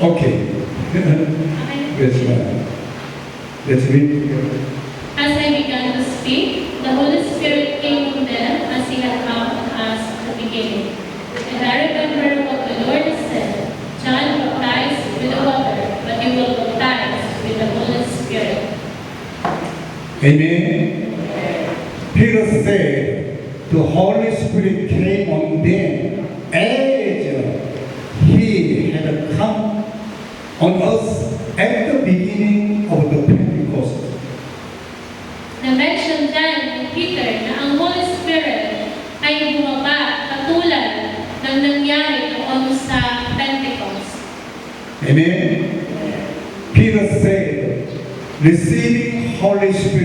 Okay. That's right. Let's read together. As I began to speak, the Holy Spirit came on them as He had come on us at the beginning. And I remember what the Lord had said, John baptized with the water, but you will baptize with the Holy Spirit. Amen. Peter said, the Holy Spirit came on them as He had come on us at the beginning of the Pentecost. Na-mention dyan ni Peter na ang Holy Spirit ay bumaba katulad ng nangyari noon sa Pentecost. Amen. Peter said, receiving Holy Spirit